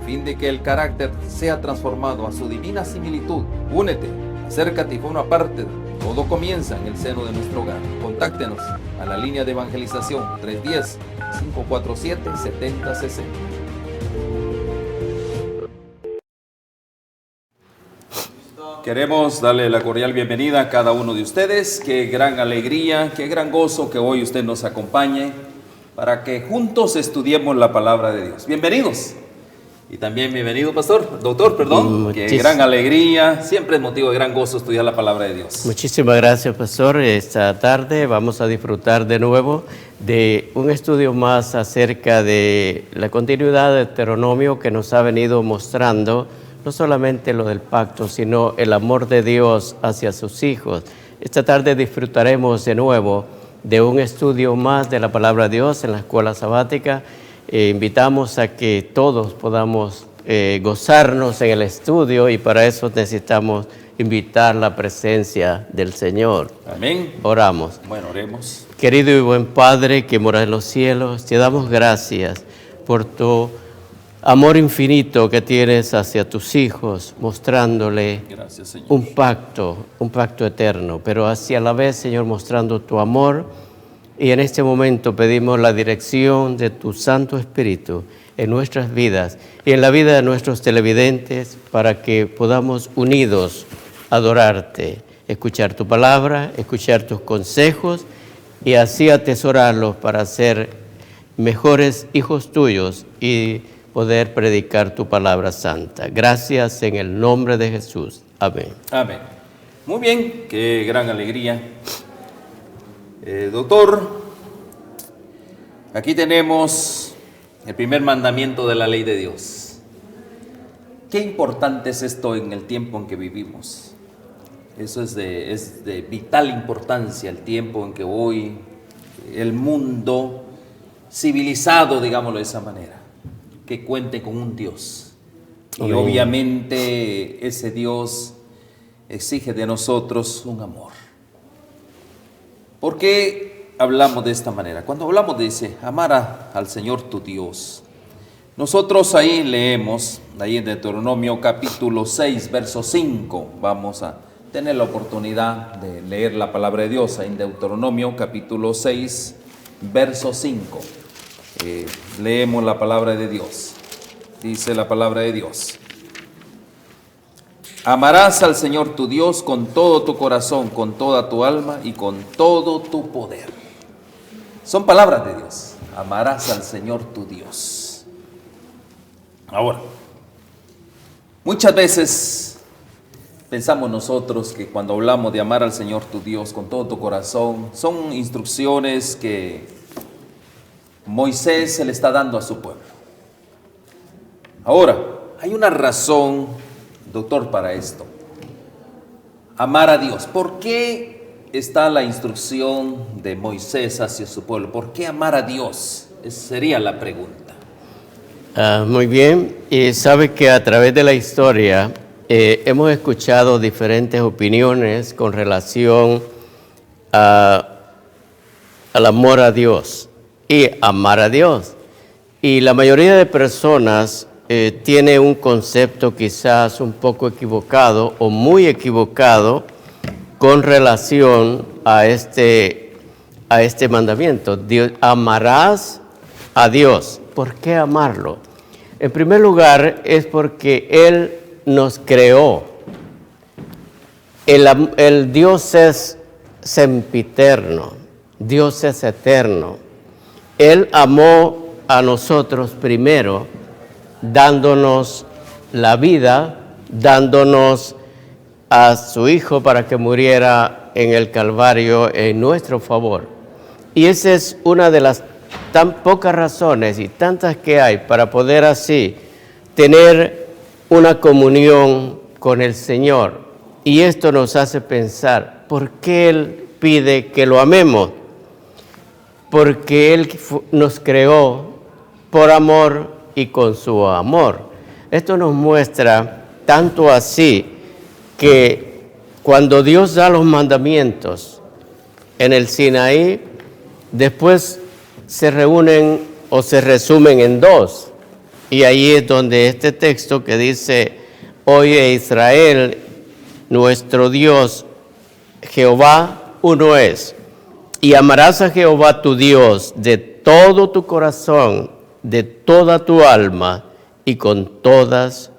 a fin de que el carácter sea transformado a su divina similitud. Únete, acércate y forma parte. Todo comienza en el seno de nuestro hogar. Contáctenos a la línea de evangelización 310-547-7060. Queremos darle la cordial bienvenida a cada uno de ustedes. Qué gran alegría, qué gran gozo que hoy usted nos acompañe para que juntos estudiemos la palabra de Dios. Bienvenidos. Y también bienvenido, doctor, qué gran alegría, siempre es motivo de gran gozo estudiar la palabra de Dios. Muchísimas gracias, pastor. Esta tarde vamos a disfrutar de nuevo de un estudio más acerca de la continuidad de Deuteronomio que nos ha venido mostrando no solamente lo del pacto, sino el amor de Dios hacia sus hijos. Esta tarde disfrutaremos de nuevo de un estudio más de la palabra de Dios en la escuela sabática. Invitamos a que todos podamos gozarnos en el estudio y para eso necesitamos invitar la presencia del Señor. Amén. Oramos. Bueno, oremos. Querido y buen Padre que moras en los cielos, te damos gracias por tu amor infinito que tienes hacia tus hijos, mostrándole un pacto eterno, pero hacia la vez, Señor, mostrando tu amor. Y en este momento pedimos la dirección de tu Santo Espíritu en nuestras vidas y en la vida de nuestros televidentes para que podamos unidos adorarte, escuchar tu palabra, escuchar tus consejos y así atesorarlos para ser mejores hijos tuyos y poder predicar tu palabra santa. Gracias en el nombre de Jesús. Amén. Amén. Muy bien, qué gran alegría. Doctor, aquí tenemos el primer mandamiento de la ley de Dios. Qué importante es esto en el tiempo en que vivimos. Eso es de vital importancia, el tiempo en que hoy el mundo civilizado, digámoslo de esa manera, que cuente con un Dios. Y Amén. Obviamente ese Dios exige de nosotros un amor. ¿Por qué hablamos de esta manera? Cuando hablamos dice, amar al Señor tu Dios. Nosotros ahí leemos, ahí en Deuteronomio capítulo 6, verso 5. Vamos a tener la oportunidad de leer la palabra de Dios ahí en Deuteronomio capítulo 6, verso 5. Leemos la palabra de Dios. Dice la palabra de Dios. Amarás al Señor tu Dios con todo tu corazón, con toda tu alma y con todo tu poder. Son palabras de Dios. Amarás al Señor tu Dios. Ahora, muchas veces pensamos nosotros que cuando hablamos de amar al Señor tu Dios con todo tu corazón, son instrucciones que Moisés se le está dando a su pueblo. Ahora, hay una razón, doctor, para esto. Amar a Dios. ¿Por qué está la instrucción de Moisés hacia su pueblo? ¿Por qué amar a Dios? Esa sería la pregunta. Muy bien. Y sabe que a través de la historia hemos escuchado diferentes opiniones con relación al amor a Dios y amar a Dios. Y la mayoría de personas tiene un concepto quizás un poco equivocado o muy equivocado con relación a este mandamiento. Amarás a Dios. ¿Por qué amarlo? En primer lugar es porque Él nos creó. El Dios es sempiterno, Dios es eterno. Él amó a nosotros primero, dándonos la vida, dándonos a su Hijo para que muriera en el Calvario en nuestro favor. Y esa es una de las tan pocas razones y tantas que hay para poder así tener una comunión con el Señor. Y esto nos hace pensar, ¿por qué Él pide que lo amemos? Porque Él nos creó por amor y con su amor. Esto nos muestra tanto así que cuando Dios da los mandamientos en el Sinaí, después se reúnen o se resumen en dos. Y ahí es donde este texto que dice, oye Israel, nuestro Dios, Jehová uno es. Y amarás a Jehová tu Dios de todo tu corazón, de toda tu alma y con todas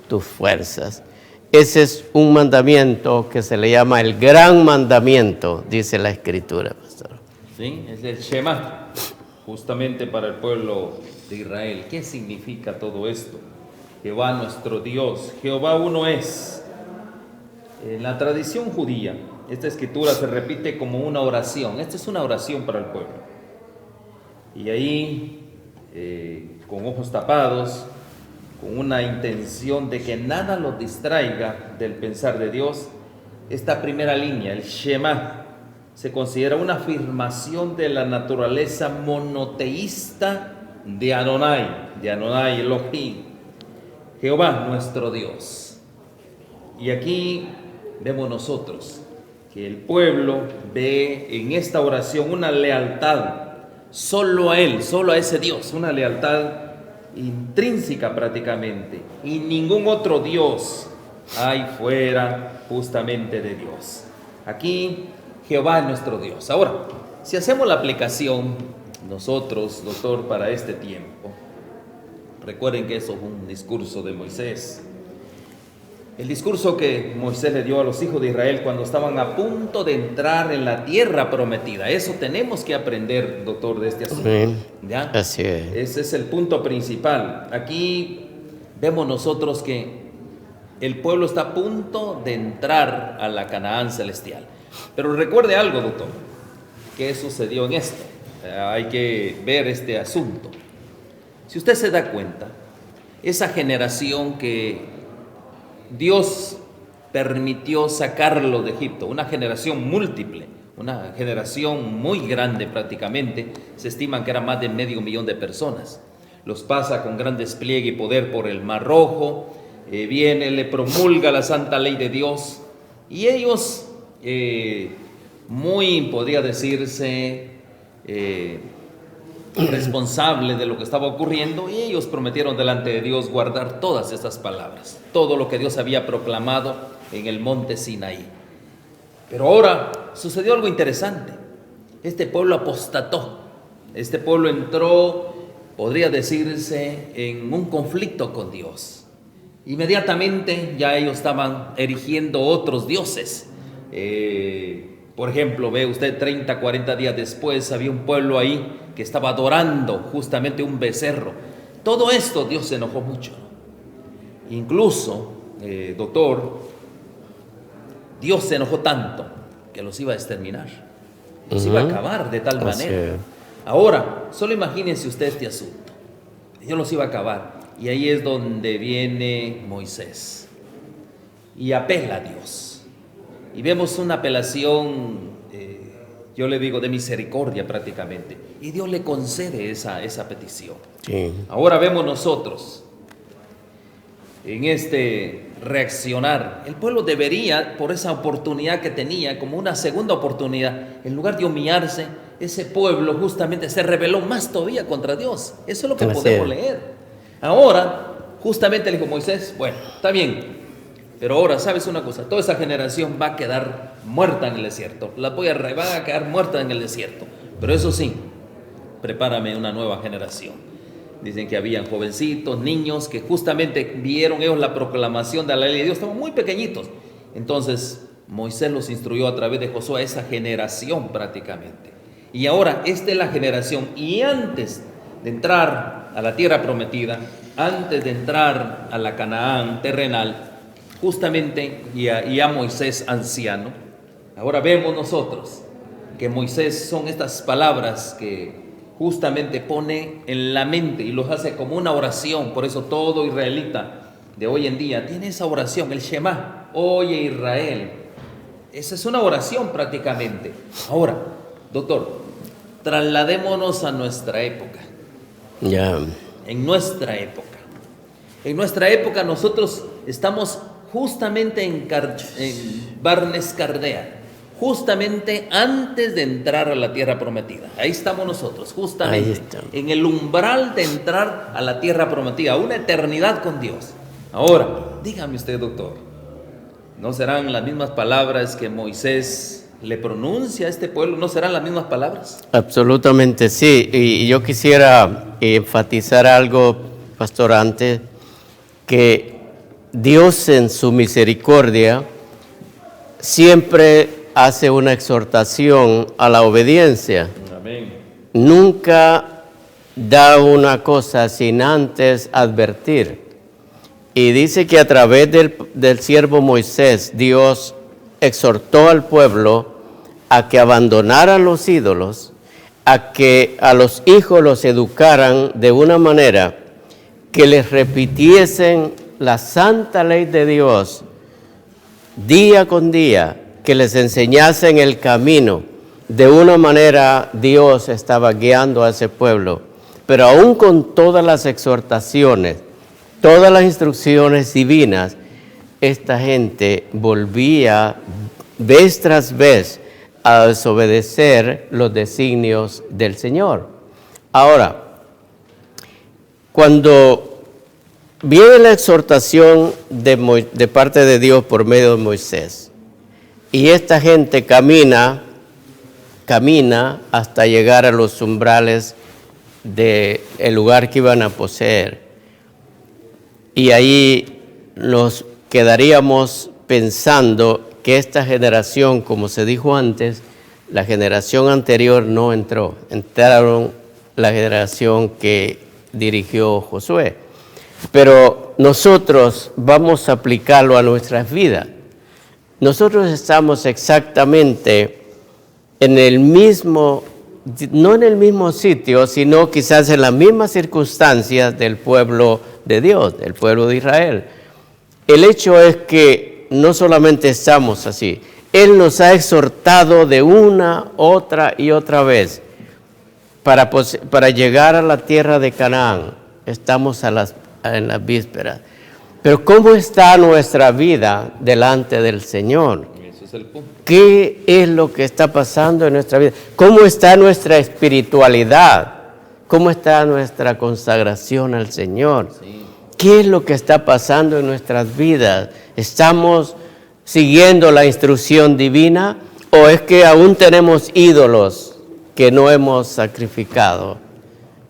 tus fuerzas. Ese es un mandamiento que se le llama el gran mandamiento, dice la Escritura, pastor. Sí, es el Shema, justamente para el pueblo de Israel. ¿Qué significa todo esto? Jehová nuestro Dios, Jehová uno es. En la tradición judía, esta escritura se repite como una oración. Esta es una oración para el pueblo. Y ahí, con ojos tapados, con una intención de que nada los distraiga del pensar de Dios, esta primera línea, el Shema, se considera una afirmación de la naturaleza monoteísta de Adonai Elohim, Jehová nuestro Dios. Y aquí vemos nosotros que el pueblo ve en esta oración una lealtad solo a Él, solo a ese Dios, una lealtad intrínseca prácticamente, y ningún otro Dios hay fuera justamente de Dios. Aquí Jehová es nuestro Dios. Ahora, si hacemos la aplicación nosotros, doctor, para este tiempo, recuerden que eso es un discurso de Moisés. El discurso que Moisés le dio a los hijos de Israel cuando estaban a punto de entrar en la tierra prometida. Eso tenemos que aprender, doctor, de este asunto. ¿Ya? Así es. Ese es el punto principal. Aquí vemos nosotros que el pueblo está a punto de entrar a la Canaán celestial. Pero recuerde algo, doctor, ¿qué sucedió en esto? Hay que ver este asunto. Si usted se da cuenta, esa generación que Dios permitió sacarlo de Egipto, una generación múltiple, una generación muy grande prácticamente, se estiman que era más de 500,000 de personas. Los pasa con gran despliegue y poder por el Mar Rojo, viene, le promulga la santa ley de Dios, y ellos, muy podría decirse, responsables de lo que estaba ocurriendo, y ellos prometieron delante de Dios guardar todas estas palabras, todo lo que Dios había proclamado en el monte Sinaí. Pero ahora sucedió algo interesante. Este pueblo apostató, este pueblo entró, podría decirse, en un conflicto con Dios. Inmediatamente ya ellos estaban erigiendo otros dioses. Por ejemplo, ve usted, 30, 40 días después había un pueblo ahí que estaba adorando justamente un becerro. Todo esto Dios se enojó mucho. Incluso, doctor, Dios se enojó tanto que los iba a exterminar. Los iba a acabar de tal manera. Ahora, solo imagínense usted este asunto. Dios los iba a acabar. Y ahí es donde viene Moisés y apela a Dios. Y vemos una apelación, yo le digo, de misericordia prácticamente. Y Dios le concede esa petición. Sí. Ahora vemos nosotros, en este reaccionar, el pueblo debería, por esa oportunidad que tenía, como una segunda oportunidad, en lugar de humillarse, ese pueblo justamente se rebeló más todavía contra Dios. Eso es lo que podemos leer. Ahora, justamente le dijo Moisés, bueno, está bien, pero ahora, ¿sabes una cosa? Toda esa generación va a quedar muerta en el desierto. Van a quedar muerta en el desierto. Pero eso sí, prepárame una nueva generación. Dicen que habían jovencitos, niños, que justamente vieron ellos la proclamación de la ley de Dios. Estaban muy pequeñitos. Entonces, Moisés los instruyó a través de Josué a esa generación prácticamente. Y ahora, esta es la generación. Y antes de entrar a la tierra prometida, antes de entrar a la Canaán terrenal, justamente, y a Moisés anciano, ahora vemos nosotros que Moisés son estas palabras que justamente pone en la mente y los hace como una oración. Por eso todo israelita de hoy en día tiene esa oración, el Shema, oye Israel. Esa es una oración prácticamente. Ahora, doctor, trasladémonos a nuestra época. Ya. En nuestra época nosotros estamos justamente en Barnes Cardea, justamente antes de entrar a la tierra prometida. Ahí estamos nosotros, justamente en el umbral de entrar a la tierra prometida, una eternidad con Dios. Ahora, dígame usted, doctor, ¿no serán las mismas palabras que Moisés le pronuncia a este pueblo? ¿No serán las mismas palabras? Absolutamente sí. Y yo quisiera enfatizar algo, pastor, antes, que Dios en su misericordia siempre hace una exhortación a la obediencia. Amén. Nunca da una cosa sin antes advertir. Y dice que a través del siervo Moisés, Dios exhortó al pueblo a que abandonaran los ídolos, a que a los hijos los educaran de una manera que les repitiesen la santa ley de Dios día con día, que les enseñasen el camino. De una manera Dios estaba guiando a ese pueblo, pero aún con todas las exhortaciones, todas las instrucciones divinas, esta gente volvía vez tras vez a desobedecer los designios del Señor. Ahora, cuando viene la exhortación de parte de Dios por medio de Moisés, y esta gente camina hasta llegar a los umbrales del lugar que iban a poseer. Y ahí nos quedaríamos pensando que esta generación, como se dijo antes, la generación anterior no entró. Entraron la generación que dirigió Josué. Pero nosotros vamos a aplicarlo a nuestras vidas. Nosotros estamos exactamente en el mismo, no en el mismo sitio, sino quizás en las mismas circunstancias del pueblo de Dios, del pueblo de Israel. El hecho es que no solamente estamos así, Él nos ha exhortado de una, otra y otra vez para llegar a la tierra de Canaán. Estamos en las vísperas. Pero ¿cómo está nuestra vida delante del Señor? Ese es el punto. ¿Qué es lo que está pasando en nuestra vida? ¿Cómo está nuestra espiritualidad? ¿Cómo está nuestra consagración al Señor? Sí. ¿Qué es lo que está pasando en nuestras vidas? ¿Estamos siguiendo la instrucción divina o es que aún tenemos ídolos que no hemos sacrificado?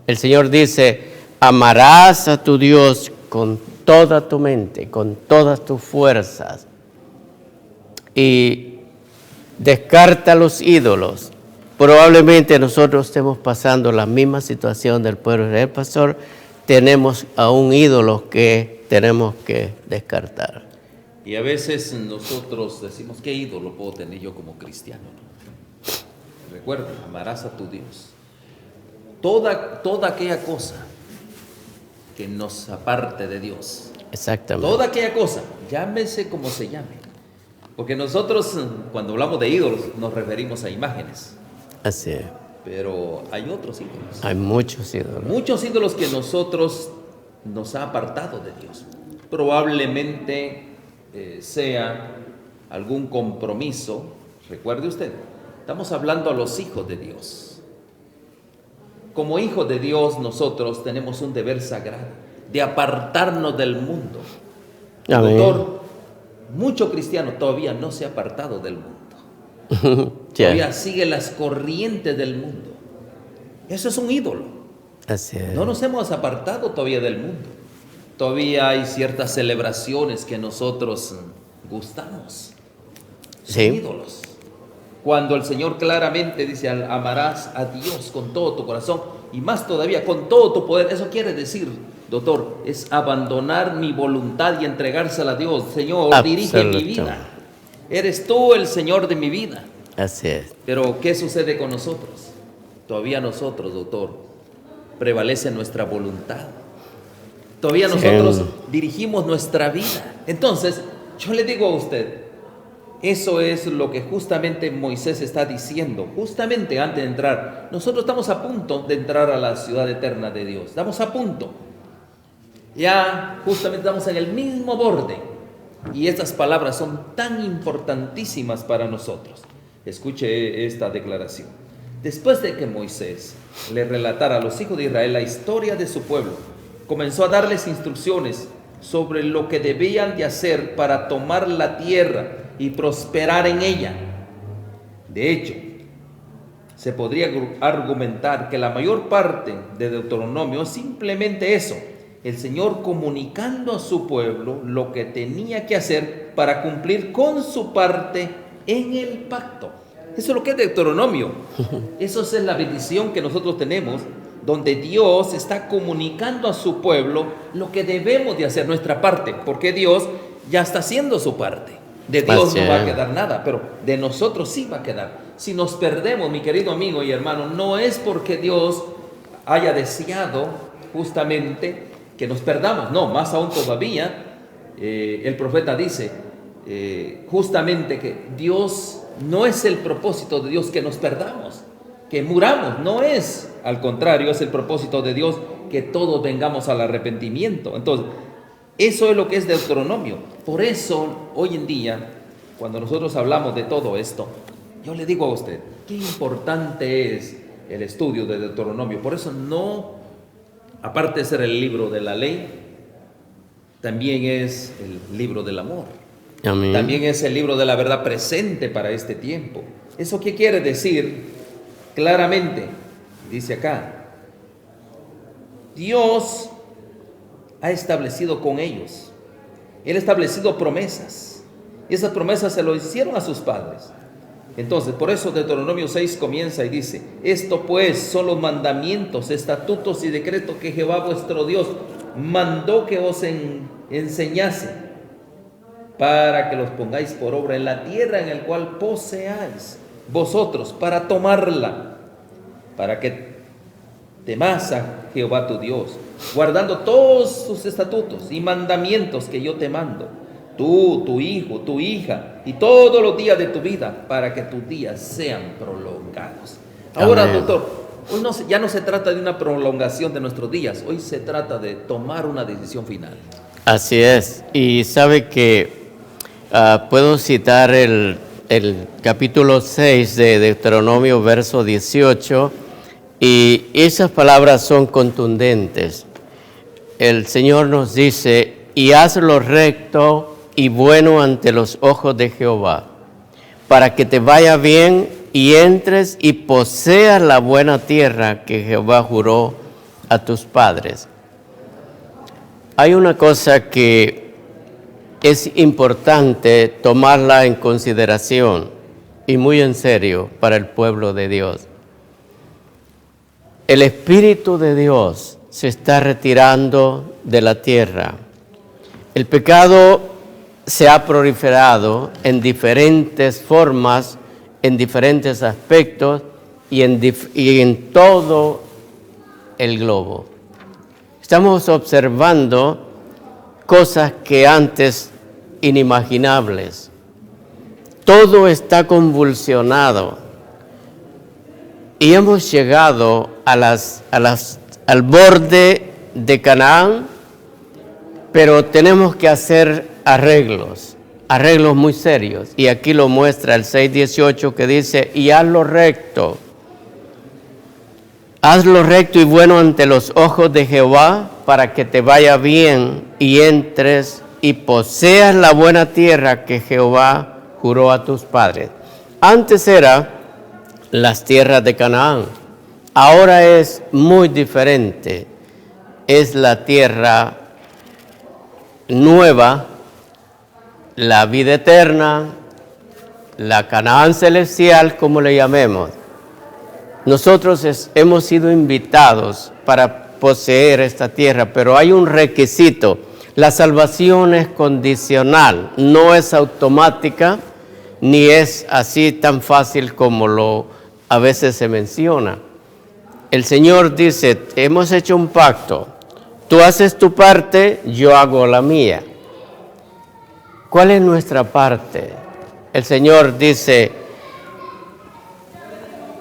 El Señor dice, amarás a tu Dios con toda tu mente, con todas tus fuerzas, y descarta los ídolos. Probablemente nosotros estemos pasando la misma situación del pueblo de Israel, pastor. Tenemos aún ídolos que tenemos que descartar. Y a veces nosotros decimos, ¿qué ídolo puedo tener yo como cristiano? Recuerda, amarás a tu Dios. Toda aquella cosa que nos aparte de Dios. Exactamente. Toda aquella cosa, llámese como se llame. Porque nosotros cuando hablamos de ídolos nos referimos a imágenes. Así es. Pero hay otros ídolos. Hay muchos ídolos. Muchos ídolos que nosotros nos ha apartado de Dios. Probablemente sea algún compromiso. Recuerde usted, estamos hablando a los hijos de Dios. Como hijos de Dios nosotros tenemos un deber sagrado de apartarnos del mundo. Amén. Doctor, mucho cristiano todavía no se ha apartado del mundo. Todavía sigue las corrientes del mundo. Eso es un ídolo. Así es. No nos hemos apartado todavía del mundo. Todavía hay ciertas celebraciones que nosotros gustamos. Son ídolos. Cuando el Señor claramente dice, amarás a Dios con todo tu corazón y más todavía con todo tu poder. Eso quiere decir, doctor, es abandonar mi voluntad y entregársela a Dios. Señor, dirige mi vida. Eres tú el Señor de mi vida. Así es. Pero ¿qué sucede con nosotros? Todavía nosotros, doctor, prevalece nuestra voluntad. Todavía nosotros dirigimos nuestra vida. Entonces, yo le digo a usted, eso es lo que justamente Moisés está diciendo, justamente antes de entrar. Nosotros estamos a punto de entrar a la ciudad eterna de Dios. Estamos a punto. Ya justamente estamos en el mismo borde. Y estas palabras son tan importantísimas para nosotros. Escuche esta declaración. Después de que Moisés le relatara a los hijos de Israel la historia de su pueblo, comenzó a darles instrucciones sobre lo que debían de hacer para tomar la tierra y prosperar en ella. De hecho, se podría argumentar que la mayor parte de Deuteronomio es simplemente eso, el Señor comunicando a su pueblo lo que tenía que hacer para cumplir con su parte en el pacto. Eso es lo que es Deuteronomio. Eso es la bendición que nosotros tenemos, donde Dios está comunicando a su pueblo lo que debemos de hacer, nuestra parte, porque Dios ya está haciendo su parte. De Dios no va a quedar nada, pero de nosotros sí va a quedar. Si nos perdemos, mi querido amigo y hermano, no es porque Dios haya deseado justamente que nos perdamos, no, más aún todavía, el profeta dice justamente que Dios, no es el propósito de Dios que nos perdamos, que muramos, no es, al contrario, es el propósito de Dios que todos vengamos al arrepentimiento. Entonces, eso es lo que es Deuteronomio. Por eso, hoy en día, cuando nosotros hablamos de todo esto, yo le digo a usted, qué importante es el estudio de Deuteronomio. Por eso no, aparte de ser el libro de la ley, también es el libro del amor. Amén. También es el libro de la verdad presente para este tiempo. ¿Eso qué quiere decir? Claramente, dice acá, Dios ha establecido con ellos. Él ha establecido promesas. Y esas promesas se lo hicieron a sus padres. Entonces, por eso Deuteronomio 6 comienza y dice: esto pues son los mandamientos, estatutos y decretos que Jehová vuestro Dios mandó que os enseñase, para que los pongáis por obra en la tierra en la cual poseáis vosotros, para tomarla, para que temas a Jehová tu Dios, guardando todos sus estatutos y mandamientos que yo te mando, tú, tu hijo, tu hija, y todos los días de tu vida, para que tus días sean prolongados. Ahora, amén, doctor, hoy ya no se trata de una prolongación de nuestros días, hoy se trata de tomar una decisión final. Así es, y sabe que puedo citar el capítulo 6 de Deuteronomio, verso 18, y esas palabras son contundentes. El Señor nos dice: y haz lo recto y bueno ante los ojos de Jehová, para que te vaya bien y entres y poseas la buena tierra que Jehová juró a tus padres. Hay una cosa que es importante tomarla en consideración y muy en serio para el pueblo de Dios. El Espíritu de Dios se está retirando de la tierra. El pecado se ha proliferado en diferentes formas, en diferentes aspectos y en todo el globo. Estamos observando cosas que antes inimaginables. Todo está convulsionado y hemos llegado al borde de Canaán, pero tenemos que hacer arreglos muy serios. Y aquí lo muestra el 6:18, que dice: y haz lo recto y bueno ante los ojos de Jehová, para que te vaya bien y entres y poseas la buena tierra que Jehová juró a tus padres. Antes era las tierras de Canaán, ahora es muy diferente. Es la tierra nueva, la vida eterna, la Canaán celestial, como le llamemos. Nosotros hemos sido invitados para poseer esta tierra, pero hay un requisito. La salvación es condicional, no es automática, ni es así tan fácil como a veces se menciona. El Señor dice: hemos hecho un pacto, tú haces tu parte, yo hago la mía. ¿Cuál es nuestra parte? El Señor dice: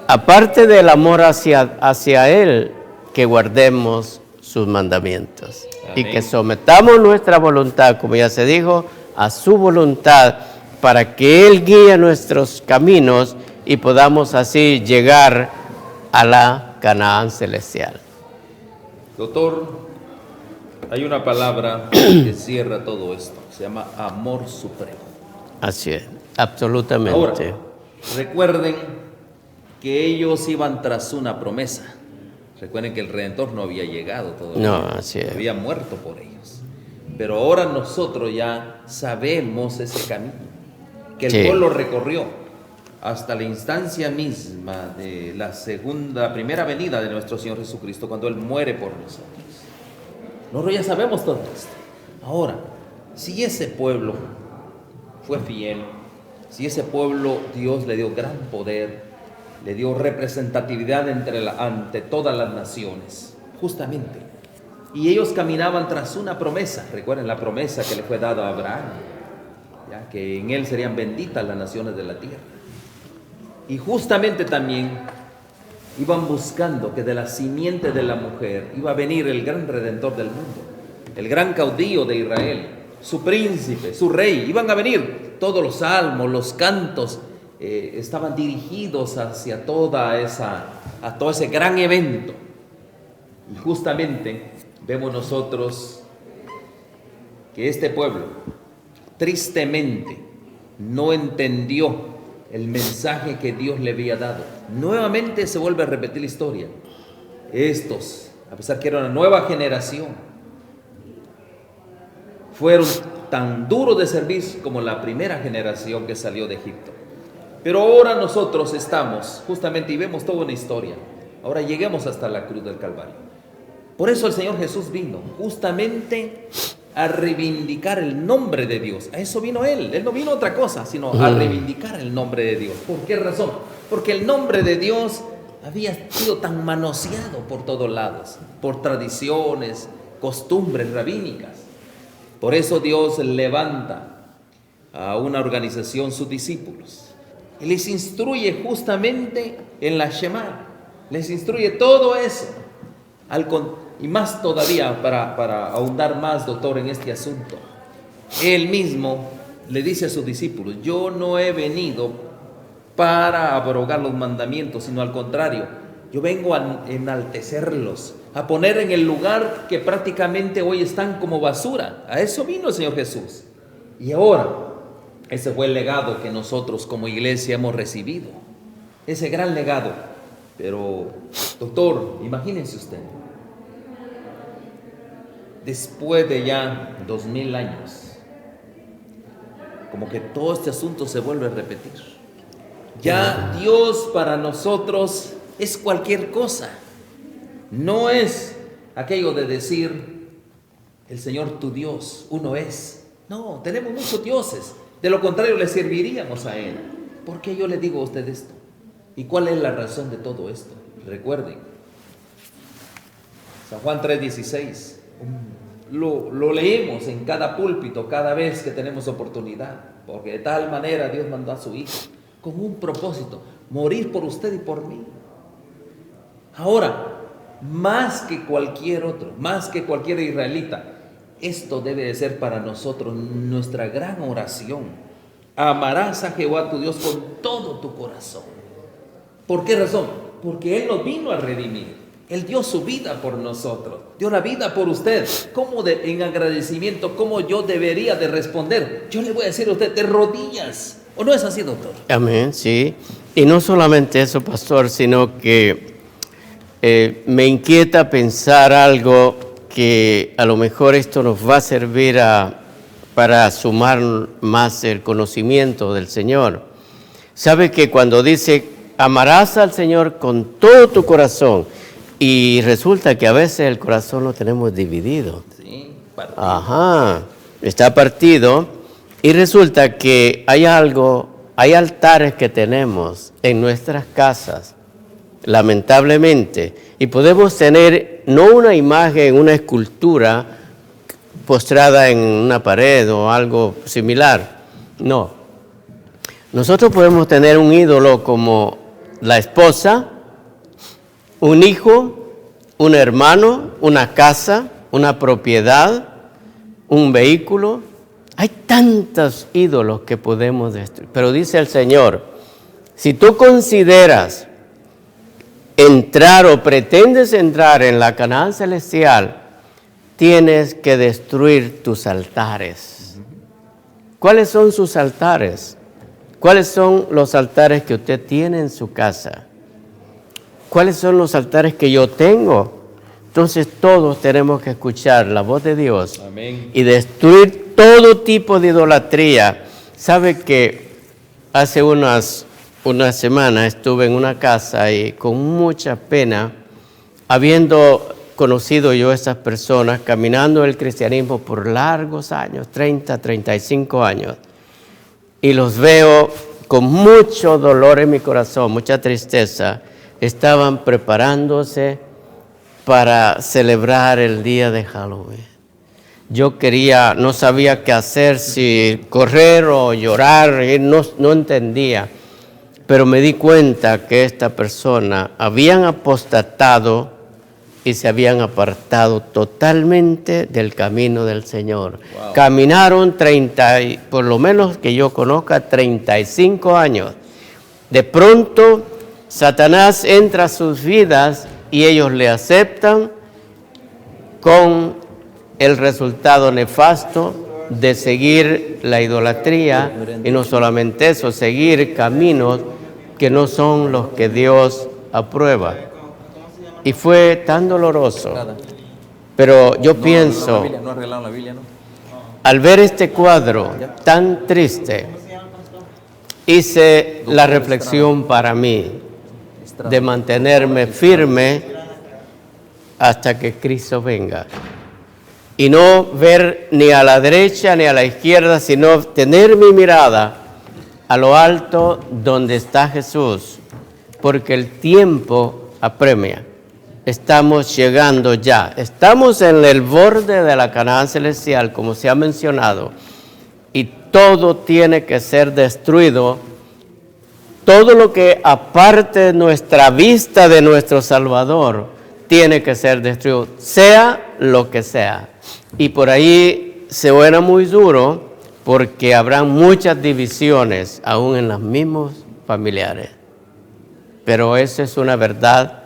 aparte del amor hacia Él, que guardemos sus mandamientos. Amén. Y que sometamos nuestra voluntad, como ya se dijo, a su voluntad, para que Él guíe nuestros caminos y podamos así llegar a la Canaán celestial. Doctor, hay una palabra que cierra todo esto, se llama amor supremo. Así es, absolutamente. Ahora, recuerden que ellos iban tras una promesa. Recuerden que el Redentor no había llegado todavía. No, así es. Había muerto por ellos. Pero ahora nosotros ya sabemos ese camino que el pueblo recorrió hasta la instancia misma de la primera venida de nuestro Señor Jesucristo, cuando Él muere por nosotros. Nosotros ya sabemos todo esto. Ahora, si ese pueblo fue fiel, si ese pueblo Dios le dio gran poder, le dio representatividad ante todas las naciones, justamente, y ellos caminaban tras una promesa. Recuerden la promesa que le fue dada a Abraham, ya que en él serían benditas las naciones de la tierra. Y justamente también iban buscando que de la simiente de la mujer iba a venir el gran redentor del mundo, el gran caudillo de Israel, su príncipe, su rey. Iban a venir todos los salmos, los cantos, estaban dirigidos hacia todo ese gran evento. Y justamente vemos nosotros que este pueblo tristemente no entendió el mensaje que Dios le había dado. Nuevamente se vuelve a repetir la historia. Estos, a pesar que era una nueva generación, fueron tan duros de servir como la primera generación que salió de Egipto. Pero ahora nosotros estamos justamente y vemos toda una historia. Ahora lleguemos hasta la cruz del Calvario. Por eso el Señor Jesús vino justamente a reivindicar el nombre de Dios. A eso vino Él. Él no vino a otra cosa, sino a reivindicar el nombre de Dios. ¿Por qué razón? Porque el nombre de Dios había sido tan manoseado por todos lados, por tradiciones, costumbres rabínicas. Por eso Dios levanta a una organización, sus discípulos, y les instruye justamente en la Shema. Les instruye todo eso. Y más todavía, para ahondar más, doctor, en este asunto, Él mismo le dice a sus discípulos: yo no he venido para abrogar los mandamientos, sino al contrario, yo vengo a enaltecerlos, a poner en el lugar que prácticamente hoy están como basura. A eso vino el Señor Jesús. Y ahora, ese fue el legado que nosotros como iglesia hemos recibido, ese gran legado. Pero, doctor, imagínense usted, después de ya 2000 años, como que todo este asunto se vuelve a repetir. Ya Dios para nosotros es cualquier cosa. No es aquello de decir: el Señor tu Dios, uno es. No, tenemos muchos dioses. De lo contrario, le serviríamos a Él. ¿Por qué yo le digo a usted esto? ¿Y cuál es la razón de todo esto? Recuerden, San Juan 3:16. Lo leemos en cada púlpito, cada vez que tenemos oportunidad, porque de tal manera Dios mandó a su Hijo, con un propósito: morir por usted y por mí. Ahora, más que cualquier otro, más que cualquier israelita, esto debe de ser para nosotros nuestra gran oración. Amarás a Jehová tu Dios con todo tu corazón. ¿Por qué razón? Porque Él nos vino a redimir. Él dio su vida por nosotros, dio la vida por usted. ¿Cómo en agradecimiento, cómo yo debería de responder? Yo le voy a decir a usted, de rodillas. ¿O no es así, doctor? Amén, sí. Y no solamente eso, pastor, sino que me inquieta pensar algo que a lo mejor esto nos va a servir para sumar más el conocimiento del Señor. ¿Sabe que cuando dice amarás al Señor con todo tu corazón? Y resulta que a veces el corazón lo tenemos dividido. Sí, partido. Ajá, está partido. Y resulta que hay altares que tenemos en nuestras casas, lamentablemente. Y podemos tener no una imagen, una escultura postrada en una pared o algo similar. No. Nosotros podemos tener un ídolo como la esposa, un hijo, un hermano, una casa, una propiedad, un vehículo. Hay tantos ídolos que podemos destruir. Pero dice el Señor, Si tú consideras entrar o pretendes entrar en la Canaán celestial, tienes que destruir tus altares. ¿Cuáles son sus altares? ¿Cuáles son los altares que usted tiene en su casa? ¿Cuáles son los altares que yo tengo? Entonces todos tenemos que escuchar la voz de Dios. Amén. Y destruir todo tipo de idolatría. ¿Sabe que hace una semana estuve en una casa y con mucha pena, habiendo conocido yo a esas personas, caminando el cristianismo por largos años, 30, 35 años, y los veo con mucho dolor en mi corazón, mucha tristeza, estaban preparándose para celebrar el día de Halloween. Yo no sabía qué hacer, si correr o llorar, no entendía. Pero me di cuenta que esta persona habían apostatado y se habían apartado totalmente del camino del Señor. Wow. Caminaron por lo menos que yo conozca, 35 años. De pronto, Satanás entra a sus vidas y ellos le aceptan con el resultado nefasto de seguir la idolatría y no solamente eso, seguir caminos que no son los que Dios aprueba. Y fue tan doloroso. Pero yo pienso, al ver este cuadro tan triste, hice la reflexión para mí de mantenerme firme hasta que Cristo venga. Y no ver ni a la derecha ni a la izquierda, sino tener mi mirada a lo alto donde está Jesús, porque el tiempo apremia. Estamos llegando ya, estamos en el borde de la Canaán celestial, como se ha mencionado, y todo tiene que ser destruido. Todo lo que aparte de nuestra vista de nuestro Salvador tiene que ser destruido, sea lo que sea. Y por ahí se suena muy duro porque habrá muchas divisiones, aún en los mismos familiares. Pero esa es una verdad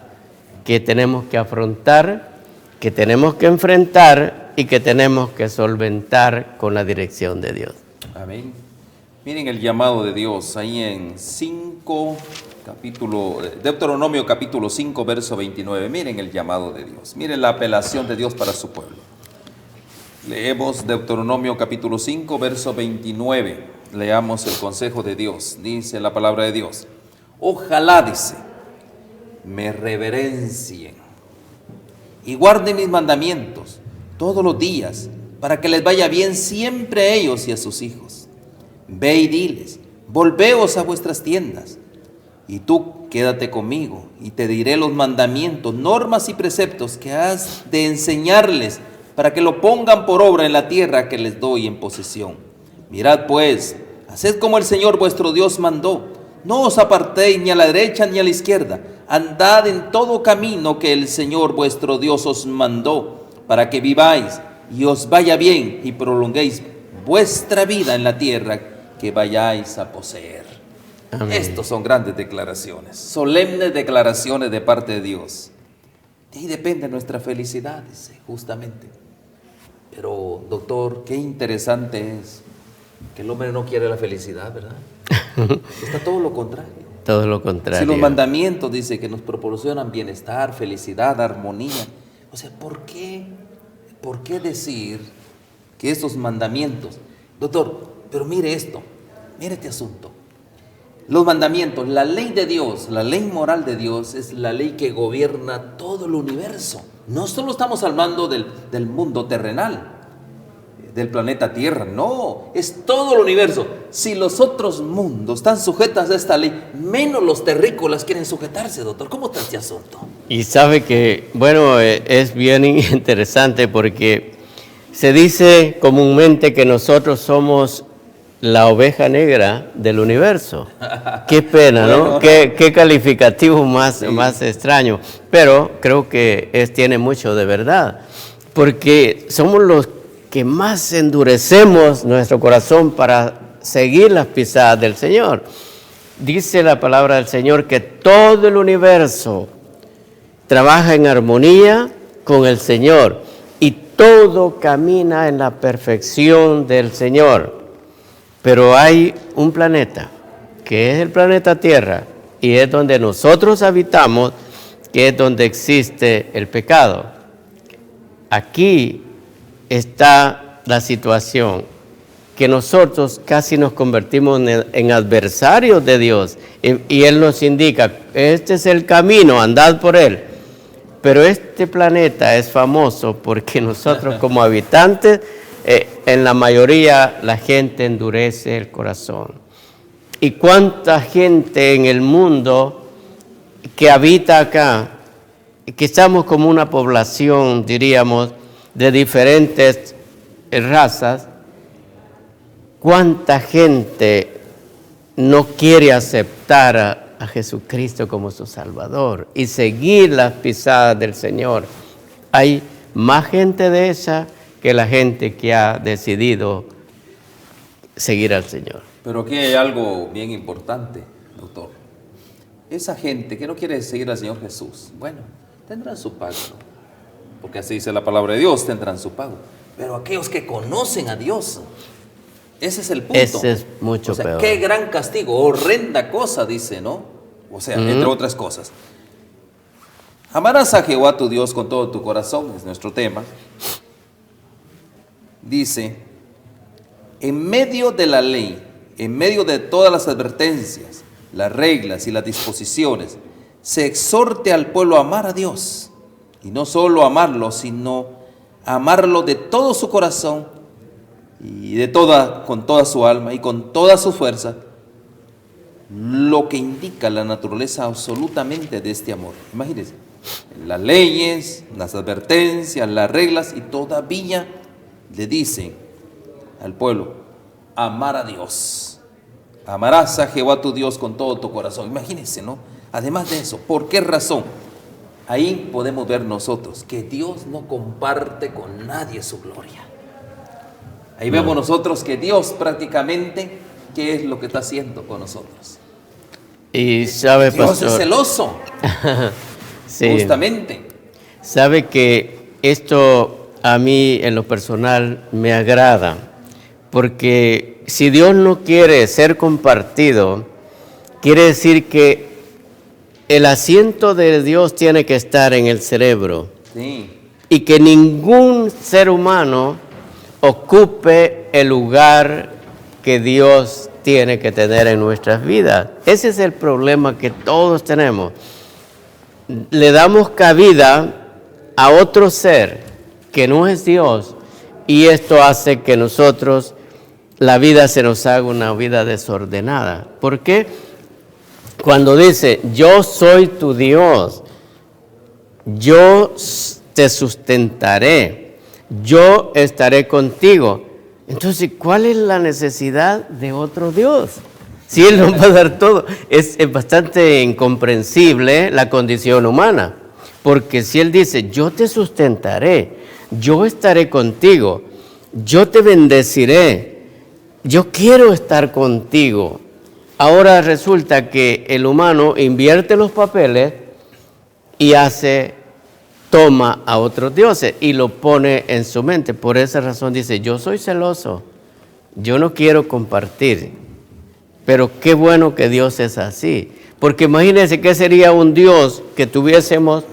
que tenemos que afrontar, que tenemos que enfrentar y que tenemos que solventar con la dirección de Dios. Amén. Miren el llamado de Dios ahí en Deuteronomio capítulo 5, verso 29. Miren el llamado de Dios. Miren la apelación de Dios para su pueblo. Leemos Deuteronomio capítulo 5, verso 29. Leamos el consejo de Dios. Dice la palabra de Dios. Ojalá, dice, me reverencien y guarden mis mandamientos todos los días, para que les vaya bien siempre a ellos y a sus hijos. Ve y diles, volveos a vuestras tiendas, y tú quédate conmigo, y te diré los mandamientos, normas y preceptos que has de enseñarles, para que lo pongan por obra en la tierra que les doy en posesión. Mirad pues, haced como el Señor vuestro Dios mandó, no os apartéis ni a la derecha ni a la izquierda, andad en todo camino que el Señor vuestro Dios os mandó, para que viváis y os vaya bien y prolonguéis vuestra vida en la tierra que vayáis a poseer. Amén. Estos son grandes declaraciones, solemnes declaraciones de parte de Dios. De ahí depende nuestra felicidad, dice, justamente. Pero, doctor, qué interesante es que el hombre no quiere la felicidad, ¿verdad? Está todo lo contrario. Todo lo contrario. Si los mandamientos dice que nos proporcionan bienestar, felicidad, armonía, o sea, ¿por qué decir que esos mandamientos, doctor, pero mire esto, mire este asunto? Los mandamientos, la ley de Dios, la ley moral de Dios es la ley que gobierna todo el universo. No solo estamos hablando del mundo terrenal, del planeta Tierra, no, es todo el universo. Si los otros mundos están sujetos a esta ley, menos los terrícolas quieren sujetarse, doctor. ¿Cómo está este asunto? Y sabe que, bueno, es bien interesante porque se dice comúnmente que nosotros somos la oveja negra del universo. Qué pena, ¿no? Qué calificativo más extraño. Pero creo que tiene mucho de verdad, porque somos los que más endurecemos nuestro corazón para seguir las pisadas del Señor. dice la palabra del Señor que todo el universo trabaja en armonía con el Señor y todo camina en la perfección del Señor. Pero hay un planeta, que es el planeta Tierra, y es donde nosotros habitamos, que es donde existe el pecado. Aquí está la situación, que nosotros casi nos convertimos en adversarios de Dios, y Él nos indica, este es el camino, andad por Él. Pero este planeta es famoso porque nosotros como habitantes, en la mayoría la gente endurece el corazón. ¿Y cuánta gente en el mundo que habita acá, que estamos como una población, diríamos, de diferentes razas? ¿Cuánta gente no quiere aceptar a Jesucristo como su Salvador y seguir las pisadas del Señor? Hay más gente de esa que la gente que ha decidido seguir al Señor. Pero aquí hay algo bien importante, doctor. Esa gente que no quiere seguir al Señor Jesús, bueno, tendrán su pago, porque así dice la palabra de Dios, tendrán su pago. Pero aquellos que conocen a Dios, ese es el punto. Ese es mucho peor. Qué gran castigo, horrenda cosa, dice, ¿no? O sea, entre otras cosas. Amarás a Jehová tu Dios con todo tu corazón, es nuestro tema. Dice, en medio de la ley, en medio de todas las advertencias, las reglas y las disposiciones, se exhorte al pueblo a amar a Dios. Y no solo amarlo, sino amarlo de todo su corazón y con toda su alma y con toda su fuerza, lo que indica la naturaleza absolutamente de este amor. Imagínense, las leyes, las advertencias, las reglas, y todavía le dicen al pueblo, amar a Dios. Amarás a Jehová tu Dios con todo tu corazón. Imagínense, ¿no? Además de eso, ¿por qué razón? Ahí podemos ver nosotros que Dios no comparte con nadie su gloria. Ahí vemos nosotros que Dios prácticamente, ¿qué es lo que está haciendo con nosotros? Y sabe, Dios pastor, es celoso. Sí. Justamente. Sabe que esto a mí en lo personal me agrada, porque si Dios no quiere ser compartido, quiere decir que el asiento de Dios tiene que estar en el cerebro. Sí. Y que ningún ser humano ocupe el lugar que Dios tiene que tener en nuestras vidas. Ese es el problema que todos tenemos. Le damos cabida a otro ser que no es Dios, y esto hace que nosotros, la vida se nos haga una vida desordenada. ¿Por qué? Cuando dice, yo soy tu Dios, yo te sustentaré, yo estaré contigo. Entonces, ¿cuál es la necesidad de otro Dios? Si Él nos va a dar todo. Es bastante incomprensible la condición humana, porque si Él dice, yo te sustentaré, yo estaré contigo, yo te bendeciré, yo quiero estar contigo. Ahora resulta que el humano invierte los papeles y toma a otros dioses y lo pone en su mente. Por esa razón dice, yo soy celoso, yo no quiero compartir. Pero qué bueno que Dios es así. Porque imagínense qué sería un Dios que tuviésemos,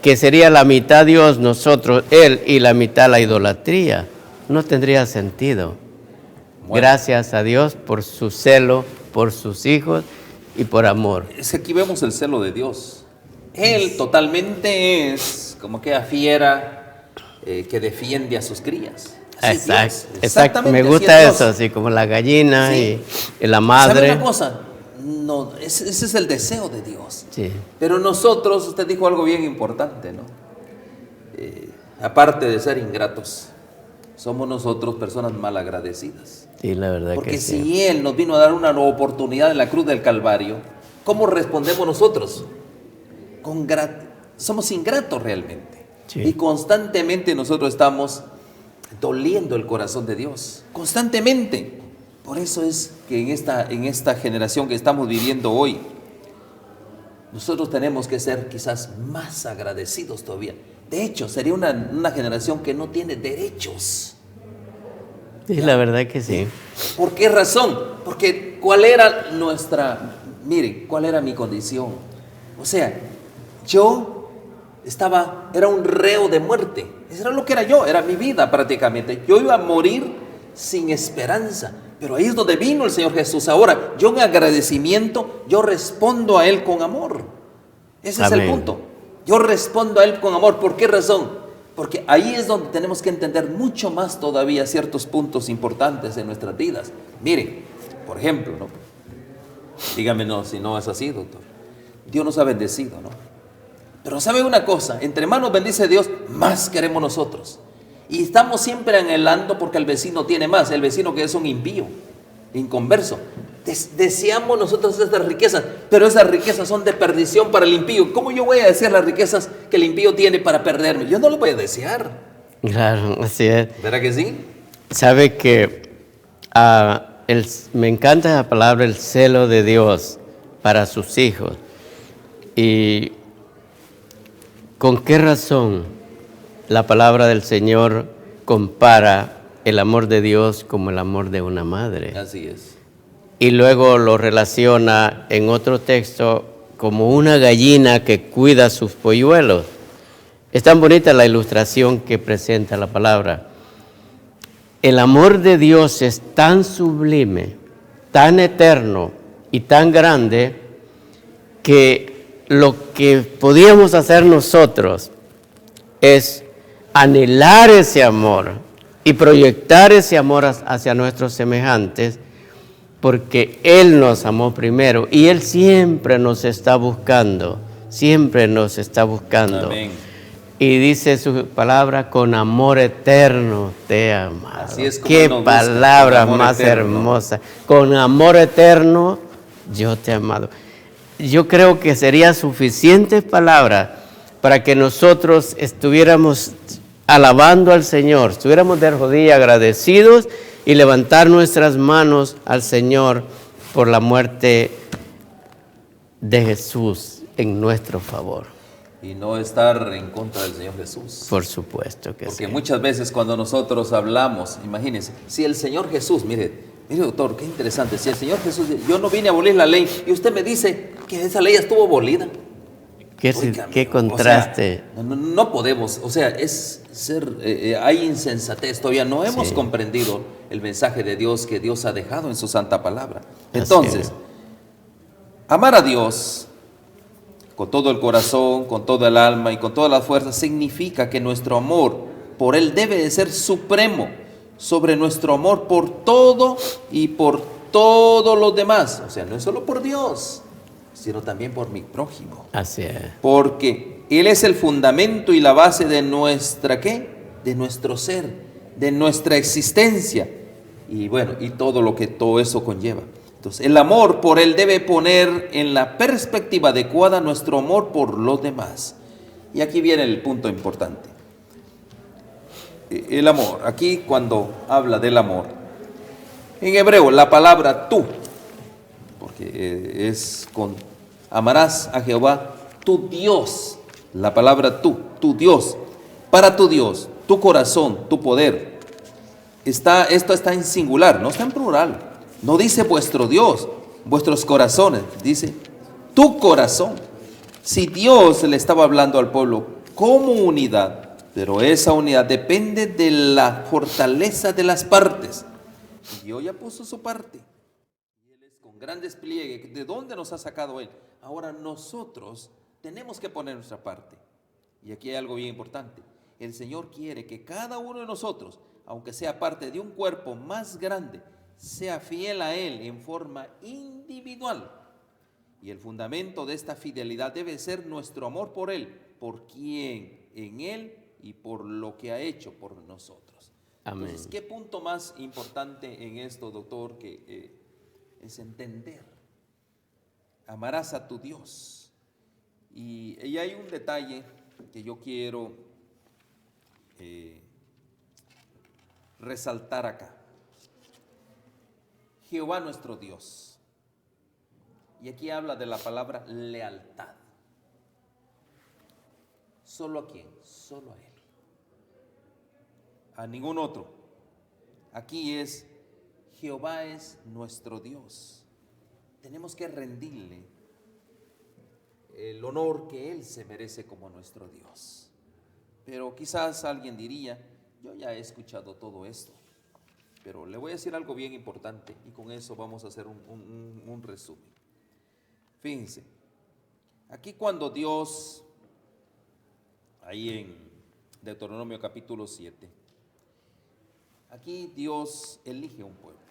que sería la mitad Dios nosotros, Él, y la mitad la idolatría. No tendría sentido. Bueno. Gracias a Dios por su celo, por sus hijos y por amor. Es que aquí vemos el celo de Dios. Él totalmente es como aquella fiera que defiende a sus crías. Exacto. Me gusta eso, así como la gallina, sí. y la madre. ¿Sabe una cosa? No, ese es el deseo de Dios. Sí. Pero nosotros, usted dijo algo bien importante, ¿no? Aparte de ser ingratos, somos nosotros personas malagradecidas. Sí, la verdad. Porque que sí. Si Él nos vino a dar una nueva oportunidad en la cruz del Calvario, ¿cómo respondemos nosotros? Somos ingratos realmente. Sí. Y constantemente nosotros estamos doliendo el corazón de Dios. Constantemente. Por eso es que en esta generación que estamos viviendo hoy, nosotros tenemos que ser quizás más agradecidos todavía. De hecho, sería una generación que no tiene derechos. Sí, la verdad que sí. ¿Por qué razón? Porque ¿cuál era cuál era mi condición? O sea, yo era un reo de muerte. Eso era lo que era yo, era mi vida prácticamente. Yo iba a morir sin esperanza. Pero ahí es donde vino el Señor Jesús. Ahora, yo en agradecimiento, yo respondo a Él con amor. Ese Amén. es el punto. Yo respondo a Él con amor. ¿Por qué razón? Porque ahí es donde tenemos que entender mucho más todavía ciertos puntos importantes en nuestras vidas. Miren, por ejemplo, ¿no? Dígame si no es así, doctor. Dios nos ha bendecido, ¿no? Pero ¿sabe una cosa? Entre más nos bendice Dios, más queremos nosotros. Y estamos siempre anhelando porque el vecino tiene más, el vecino que es un impío, inconverso. Deseamos nosotros estas riquezas, pero esas riquezas son de perdición para el impío. ¿Cómo yo voy a desear las riquezas que el impío tiene para perderme? Yo no lo voy a desear. Claro, así es. ¿Verdad que sí? Sabe que me encanta la palabra el celo de Dios para sus hijos. ¿Y con qué razón la palabra del Señor compara el amor de Dios como el amor de una madre? Así es. Y luego lo relaciona en otro texto como una gallina que cuida sus polluelos. Es tan bonita la ilustración que presenta la palabra. El amor de Dios es tan sublime, tan eterno y tan grande que lo que podíamos hacer nosotros es anhelar ese amor y proyectar ese amor hacia nuestros semejantes, porque Él nos amó primero y Él siempre nos está buscando, siempre nos está buscando. Amén. Y dice su palabra, con amor eterno te he amado. Así es como Qué nos busca, palabra con amor más eterno. hermosa. Con amor eterno yo te he amado. Yo creo que sería suficiente palabra para que nosotros estuviéramos alabando al Señor, estuviéramos de rodillas agradecidos y levantar nuestras manos al Señor por la muerte de Jesús en nuestro favor. Y no estar en contra del Señor Jesús. Por supuesto que sí. Porque muchas veces cuando nosotros hablamos, imagínense, si el Señor Jesús, mire doctor, qué interesante, si el Señor Jesús, yo no vine a abolir la ley y usted me dice que esa ley estuvo abolida. Qué contraste. O sea, no podemos, o sea, hay insensatez, todavía no hemos comprendido el mensaje de Dios que Dios ha dejado en su santa palabra. Entonces, amar a Dios con todo el corazón, con todo el alma y con todas las fuerzas significa que nuestro amor por Él debe de ser supremo sobre nuestro amor por todo y por todos los demás. O sea, no es solo por Dios, sino también por mi prójimo. Así es. Porque Él es el fundamento y la base de nuestra, ¿qué? De nuestro ser, de nuestra existencia. Y bueno, y todo eso conlleva. Entonces, el amor por Él debe poner en la perspectiva adecuada nuestro amor por los demás. Y aquí viene el punto importante. El amor, aquí cuando habla del amor, en hebreo la palabra tú, porque amarás a Jehová tu Dios, la palabra tú, tu Dios, para tu Dios, tu corazón, tu poder. Esto está en singular, no está en plural. No dice vuestro Dios, vuestros corazones, dice tu corazón. Si Dios le estaba hablando al pueblo como unidad, pero esa unidad depende de la fortaleza de las partes. Y Dios ya puso su parte. Y Él es con gran despliegue. ¿De dónde nos ha sacado Él? Ahora nosotros tenemos que poner nuestra parte. Y aquí hay algo bien importante. El Señor quiere que cada uno de nosotros, aunque sea parte de un cuerpo más grande, sea fiel a Él en forma individual. Y el fundamento de esta fidelidad debe ser nuestro amor por Él, por quien en Él y por lo que ha hecho por nosotros. Amén. Entonces, ¿qué punto más importante en esto, doctor, que es entender? Amarás a tu Dios. Y hay un detalle que yo quiero resaltar acá. Jehová nuestro Dios. Y aquí habla de la palabra lealtad. ¿Solo a quién? Solo a Él. A ningún otro. Aquí es, Jehová es nuestro Dios. Tenemos que rendirle el honor que Él se merece como nuestro Dios. Pero quizás alguien diría, yo ya he escuchado todo esto, pero le voy a decir algo bien importante y con eso vamos a hacer un resumen. Fíjense, aquí cuando Dios, ahí en Deuteronomio capítulo 7, aquí Dios elige un pueblo.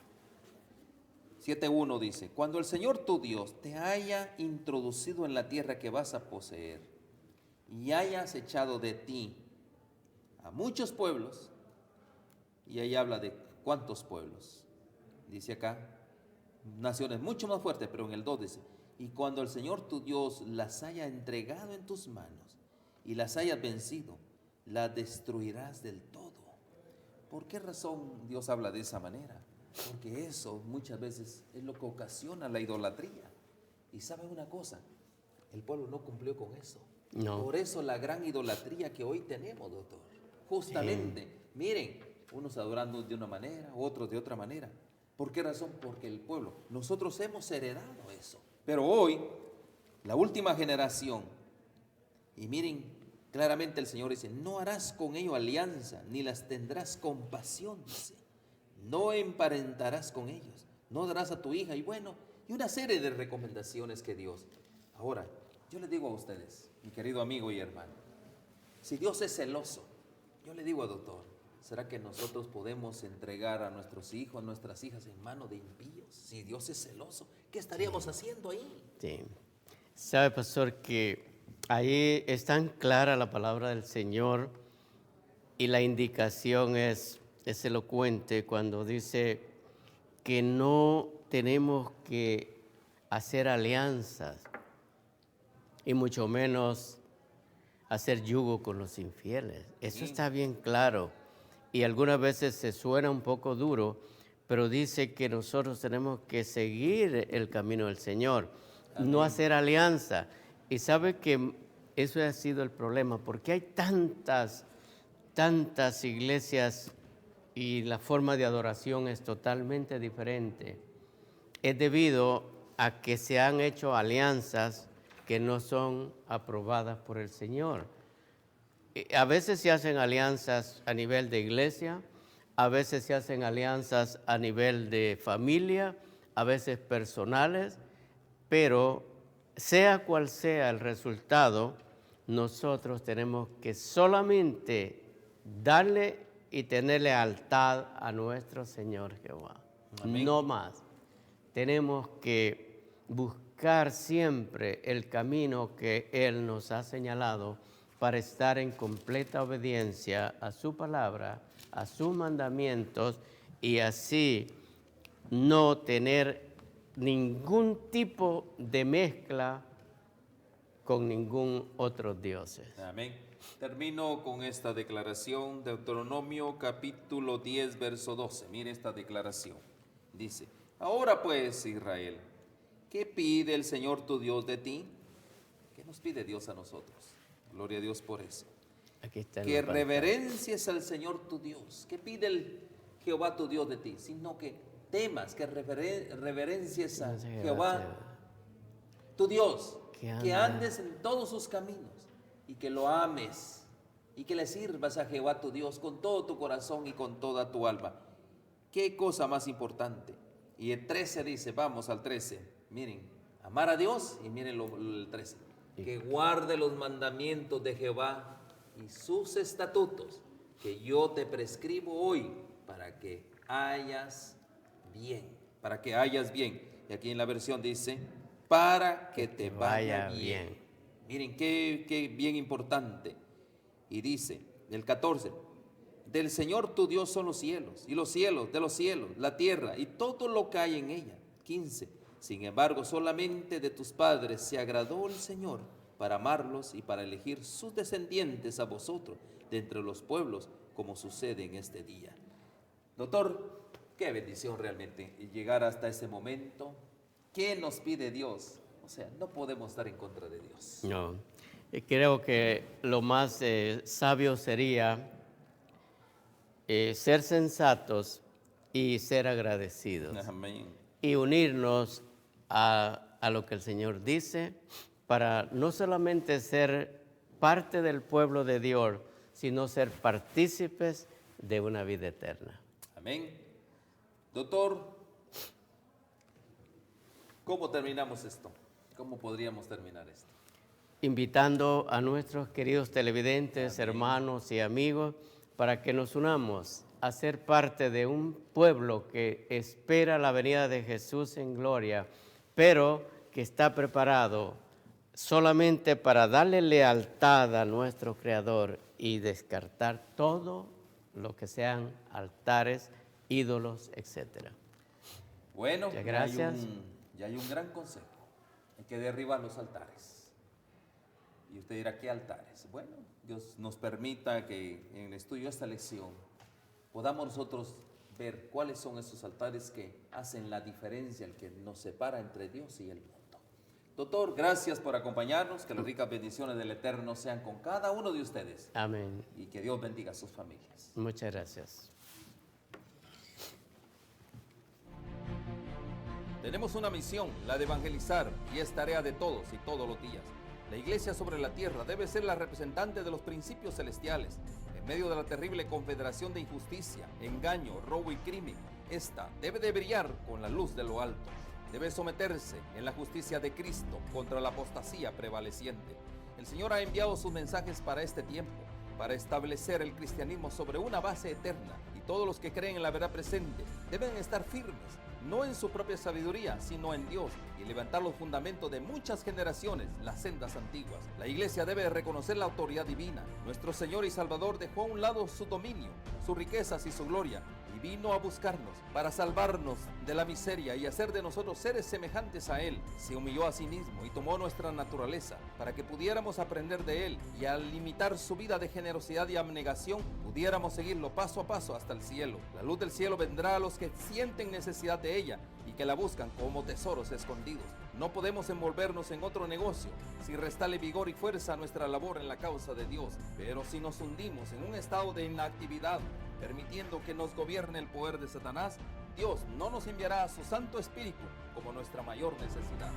7:1 dice, cuando el Señor tu Dios te haya introducido en la tierra que vas a poseer y hayas echado de ti a muchos pueblos, y ahí habla de cuántos pueblos, dice acá, naciones mucho más fuertes, pero en el 2 dice, y cuando el Señor tu Dios las haya entregado en tus manos y las hayas vencido, las destruirás del todo. ¿Por qué razón Dios habla de esa manera? Porque eso muchas veces es lo que ocasiona la idolatría. Y ¿saben una cosa? El pueblo no cumplió con eso. No. Por eso la gran idolatría que hoy tenemos, doctor. Justamente, miren, unos adorando de una manera, otros de otra manera. ¿Por qué razón? Porque el pueblo, nosotros hemos heredado eso. Pero hoy, la última generación, y miren, claramente el Señor dice, no harás con ellos alianza, ni las tendrás compasión, dice. No emparentarás con ellos, no darás a tu hija, y bueno, y una serie de recomendaciones que Dios. Ahora, yo les digo a ustedes, mi querido amigo y hermano, si Dios es celoso, yo le digo, doctor, ¿será que nosotros podemos entregar a nuestros hijos, a nuestras hijas en manos de impíos? Si Dios es celoso, ¿qué estaríamos haciendo ahí? Sí. Sabe, pastor, que ahí es tan clara la palabra del Señor y la indicación es elocuente cuando dice que no tenemos que hacer alianzas y mucho menos hacer yugo con los infieles. Eso está bien claro y algunas veces se suena un poco duro, pero dice que nosotros tenemos que seguir el camino del Señor, no hacer alianza. Y sabe que eso ha sido el problema, porque hay tantas iglesias y la forma de adoración es totalmente diferente. Es debido a que se han hecho alianzas que no son aprobadas por el Señor. A veces se hacen alianzas a nivel de iglesia, a veces se hacen alianzas a nivel de familia, a veces personales, pero sea cual sea el resultado, nosotros tenemos que solamente darle y tener lealtad a nuestro Señor Jehová. Amén. No más. Tenemos que buscar siempre el camino que Él nos ha señalado para estar en completa obediencia a su palabra, a sus mandamientos y así no tener ningún tipo de mezcla con ningún otro dioses. Amén. Termino con esta declaración, Deuteronomio capítulo 10, verso 12. Mire esta declaración. Dice, ahora pues, Israel, ¿qué pide el Señor tu Dios de ti? ¿Qué nos pide Dios a nosotros? Gloria a Dios por eso. Aquí está que reverencies al Señor tu Dios. ¿Qué pide el Jehová tu Dios de ti? Sino que temas, que reverencies a Jehová tu Dios, que andes en todos sus caminos y que lo ames y que le sirvas a Jehová tu Dios con todo tu corazón y con toda tu alma. ¿Qué cosa más importante? Y el 13 dice, vamos al 13, miren, amar a Dios y miren el 13, que guarde los mandamientos de Jehová y sus estatutos que yo te prescribo hoy para que hayas bien, para que hayas bien. Y aquí en la versión dice, para que te vaya bien. Miren qué bien importante. Y dice, el 14, del Señor tu Dios son los cielos, y los cielos de los cielos, la tierra y todo lo que hay en ella. 15, sin embargo, solamente de tus padres se agradó el Señor para amarlos y para elegir sus descendientes a vosotros de entre los pueblos, como sucede en este día. Doctor, Qué bendición realmente llegar hasta ese momento. ¿Qué nos pide Dios? O sea, no podemos estar en contra de Dios. No, creo que lo más sabio sería ser sensatos y ser agradecidos. Amén. Y unirnos a lo que el Señor dice para no solamente ser parte del pueblo de Dios, sino ser partícipes de una vida eterna. Amén. Doctor, ¿cómo terminamos esto? ¿Cómo podríamos terminar esto? Invitando a nuestros queridos televidentes, Amén. hermanos y amigos, para que nos unamos a ser parte de un pueblo que espera la venida de Jesús en gloria, pero que está preparado solamente para darle lealtad a nuestro Creador y descartar todo lo que sean altares, ídolos, etc. Bueno, gracias. Ya hay un gran consejo. Hay que derribar los altares. Y usted dirá, ¿qué altares? Bueno, Dios nos permita que en el estudio de esta lección podamos nosotros ver cuáles son esos altares que hacen la diferencia, el que nos separa entre Dios y el mundo. Doctor, gracias por acompañarnos, que las ricas bendiciones del Eterno sean con cada uno de ustedes. Amén. Y que Dios bendiga a sus familias. Muchas gracias. Tenemos una misión, la de evangelizar, y es tarea de todos y todos los días. La iglesia sobre la tierra debe ser la representante de los principios celestiales. En medio de la terrible confederación de injusticia, engaño, robo y crimen, esta debe de brillar con la luz de lo alto. Debe someterse en la justicia de Cristo contra la apostasía prevaleciente. El Señor ha enviado sus mensajes para este tiempo, para establecer el cristianismo sobre una base eterna, y todos los que creen en la verdad presente deben estar firmes, no en su propia sabiduría, sino en Dios, y levantar los fundamentos de muchas generaciones, las sendas antiguas. La iglesia debe reconocer la autoridad divina. Nuestro Señor y Salvador dejó a un lado su dominio, sus riquezas y su gloria, y vino a buscarnos para salvarnos de la miseria y hacer de nosotros seres semejantes a Él. Se humilló a sí mismo y tomó nuestra naturaleza para que pudiéramos aprender de Él, y al imitar su vida de generosidad y abnegación, pudiéramos seguirlo paso a paso hasta el cielo. La luz del cielo vendrá a los que sienten necesidad de ella y que la buscan como tesoros escondidos. No podemos envolvernos en otro negocio sin restarle vigor y fuerza a nuestra labor en la causa de Dios, pero si nos hundimos en un estado de inactividad, permitiendo que nos gobierne el poder de Satanás, Dios no nos enviará a su Santo Espíritu como nuestra mayor necesidad.